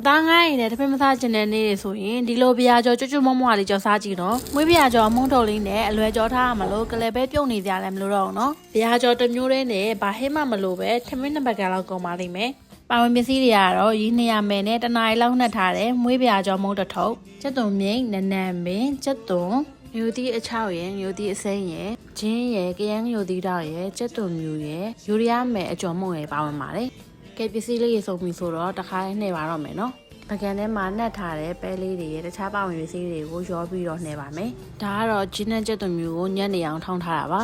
သားငိုင်းနဲ့တပင်းမသားကျင်တဲ့နေ့တွေဆိုရင်ဒီလိုပြာကျော်ကျွတ်ကျွတ်မွမွလေးကြော်စားကြည့်တော့မွေးပြာကျော်အမုန်းတော်လေးနဲ့အလွယ်ကြော်ထားရမလို့ကလေးပဲပြုတ်နေကြတယ်မလို့တော့နော်ပြာကျော်တစ်မျိုးတည်းနဲ့ဘာဟဲမှမလို့ပဲထမင်းနှစ်ပတ်ကလောက်ကုန်ပါလိမ့်မယ်ပါဝင်ပစ္စည်းတွေကတော့ရင်း200မယ်နဲ့တနားရီလောက်နှက်ထားတယ်မွေးပြာကျော်မုံတစ်ထုပ်ကျက်သွန်မြိတ်နနံပင်ကျက်သွန်မျိုးသီးအချောက်ရယ်မျိုးသီးအစိမ်းရယ်ဂျင်းရယ်ကရမ်းမျိုးသီးတောက်ရယ်ကျက်သွန်မျိုးရယ်ယူရီးယားမယ်အကျော်မုံရယ်ပါဝင်ပါတယ်ကဲပစ္စည်းလေးရေစုံပြီဆိုတော့တစ်ခါနှိပ်ပါတော့မယ်နော်ပကံထဲမှာနှက်ထားတဲ့ပဲလေးတွေရဲ့တခြားပါဝင်ပစ္စည်းတွေကိုရောပြီးတော့နှိပ်ပါမယ်ဒါကတော့ဂျင်းနဲ့ကျက်သွန်မျိုးကိုညက်နေအောင်ထောင်းထားတာပါ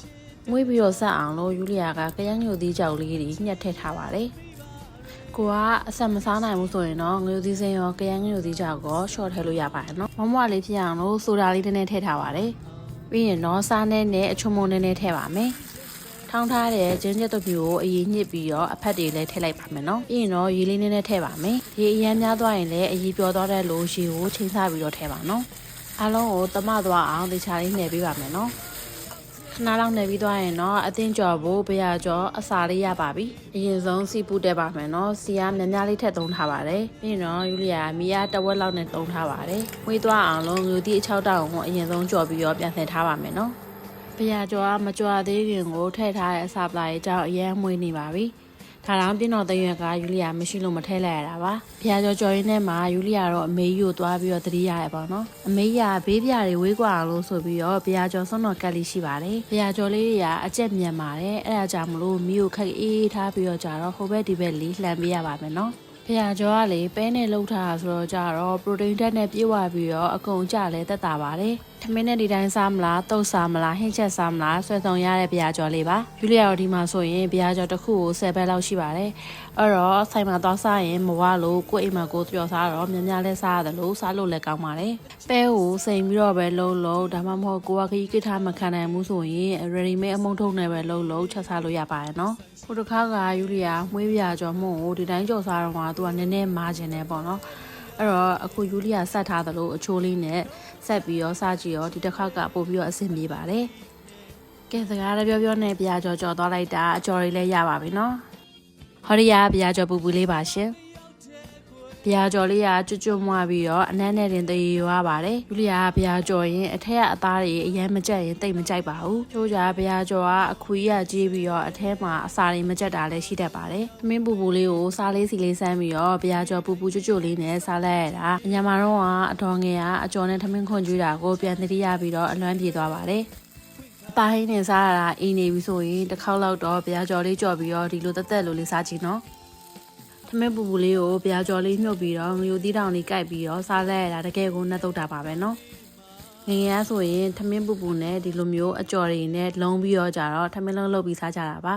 မွေးပြီးတော့ဆက်အောင်လို့ယူလီယာကကရမ်းမျိုးသီးကြောက်လေးတွေညှက်ထည့်ထားပါတယ်ကိုကအဆက်မစားနိုင်ဘူးဆိုရင်တော့ငရုတ်သီးစိမ်းရောကရမ်းငရုတ်သီးကြောက်ကိုရှော့ထည့်လို့ရပါတယ်နော်မမွားလေးဖြစ်အောင်လို့ဆိုတာလေးနည်းနည်းထည့်ထားပါတယ်ပြီးရင်တော့စားနဲ့အချုံမုံနည်းနည်းထည့်ပါမယ်ထောင်းထားတဲ့ကျင်းချက်တို့မျိုးကိုအရင်ညှစ်ပြီးတော့အဖက်တွေလည်းထည့်လိုက်ပါမယ်နော်ပြီးရင်တော့ရေလေးနည်းနည်းထည့်ပါမယ်ရေအရင်များသွားရင်လည်းအရင်ပျော်သွားတဲ့လိုရေကိုချိန်ဆပြီးတော့ထည့်ပါနော်အားလုံးကိုသမသွားအောင်တေချာလေးနှည့်ပေးပါမယ်နော်ခဏလောက်နေပြီးသွားရင်တော့အသင်းကြော်ဖို့ပြရကြော်အစာလေးရပါပြီအရင်ဆုံးစီပူတက်ပါမယ်နော်စီကများများလေးထည့်သုံးထားပါတယ်ပြီးရင်တော့ယူလီယာမီယာတဝက်လောက်နဲ့သုံးထားပါတယ်ဝေးသွားအောင်လို့ငူတီအချောက်တောက်ကိုအရင်ဆုံးကြော်ပြီးတော့ပြန်ဆင်ထားပါမယ်နော်ပြရကြော်ကမကြွသေးခင်ကိုထည့်ထားတဲ့အစာပလာရေးကြောင့်အရင်မွေးနေပါပြီဒါတောင်ပြင်းတော်တဲ့ရွက်ကယူလီယာမရှိလို့မထည့်လိုက်ရတာပါပြာကြော်ရင်းနဲ့မှာယူလီယာတော့အမေကြီးကိုသွားပြီးတော့တတိရရပါတော့အမေကြီးကဘေးပြာတွေဝေးကွာအောင်လို့ဆိုပြီးတော့ပြာကြော်စွန်းတော်ကက်လေးရှိပါတယ်ပြာကြော်လေးတွေကအကျက်မြန်ပါတယ်အဲ့ဒါကြောင့်မလို့မီးကိုခက်အေးထားပြီးတော့ကြတော့ဟိုဘက်ဒီဘက်လေးလှန်ပေးရပါမယ်နော်ပြာကြော်ကလေပဲနဲ့လှုပ်ထားဆိုတော့ကြတော့ပရိုတိန်းဓာတ်နဲ့ပြည့်ဝပြီးတော့အကုန်ကြလဲသက်သာပါတယ်ထမင်းနဲ့ဒီတိုင်းစားမလားတုပ်စားမလားဟင်းချက်စားမလားဆွဲဆောင်ရတဲ့ပြာကြော်လေးပါယူလီယာတို့ဒီမှာဆိုရင်ပြာကြော်တစ်ခုကို10ဘက်လောက်ရှိပါတယ်အဲ့တော့ဆိုင်မှာသွားစားရင်မဝလို့ကိုယ့်အိမ်မှာကိုယ်ပြောစားတော့များများလဲစားရတယ်လို့စားလို့လည်းကောင်းပါတယ်ပဲကိုစိမ်ပြီးတော့ပဲလှုပ်ဒါမှမဟုတ်ကိုကခကြီးကိထားမခံနိုင်ဘူးဆိုရင် ready made အမုံထုံနဲ့ပဲလှုပ်ချက်စားလို့ရပါတယ်နော်ဟိုတစ်ခါကယူလီယာမွေးပြာကြော်မှုကိုဒီတိုင်းကြော်စားတော့သူကနည်းနည်းမားခြင်းနဲ့ပေါ့နော်အဲ့တော့အခုယူလီယာဆက်ထားသလိုအချိုးလေးနဲ့ဆက်ပြီးတော့စားကြည့်ရောဒီတစ်ခါကပို့ပြီးတော့အဆင်ပြေပါတယ်ကဲစကားလည်းပြောနဲ့ပြာကြော်သွားလိုက်တာအကြော်လေးလည်းရပါပြီနော်ဟောဒီယာပြာကြော်ပူပူလေးပါရှင်ပြာကြော်လေးကကျွတ်မွားပြီးတော့အနမ်းနဲ့တင်သေးရွာပါတယ်ယူလီယာပြာကြော်ရင်အထက်ကအသားတွေအရင်မကြက်ရင်တိတ်မကြိုက်ပါဘူးချိုးကြပြာကြော်ကအခွေးကကြီးပြီးတော့အထက်မှာအစာတွေမကြက်တာလည်းရှိတတ်ပါတယ်သမင်းပူပူလေးကိုစားလေးစီလေးစမ်းပြီးတော့ပြာကြော်ပူပူကျွတ်လေးနဲ့စားလိုက်ရတာအညာမှာတော့အတော်ငယ်ကအကျော်နဲ့သမင်းခွန်ကျွေးတာကိုပြန်သတိရပြီးတော့အလွမ်းပြေသွားပါတယ်ပါဟင်းနဲ့စားရတာအင်းနေပြီဆိုရင်တစ်ခေါက်လောက်တော့ပြာကြော်လေးကြော်ပြီးတော့ဒီလိုတက်လိုလေးစားကြည့်နော်ထမင်းပူပူလေးကိုပြာကြော်လေးမြုပ်ပြီးတော့ငရုတ်သီးတောင်လေးကိုက်ပြီးတော့စားလိုက်ရတာတကယ်ကိုနှက်တုတ်တာပါပဲနော်ငငယ်ဆိုရင်ထမင်းပူပူနဲ့ဒီလိုမျိုးအကြော်တွေနဲ့လုံးပြီးတော့ကြတော့ထမင်းလုံးလုပ်ပြီးစားကြတာပါ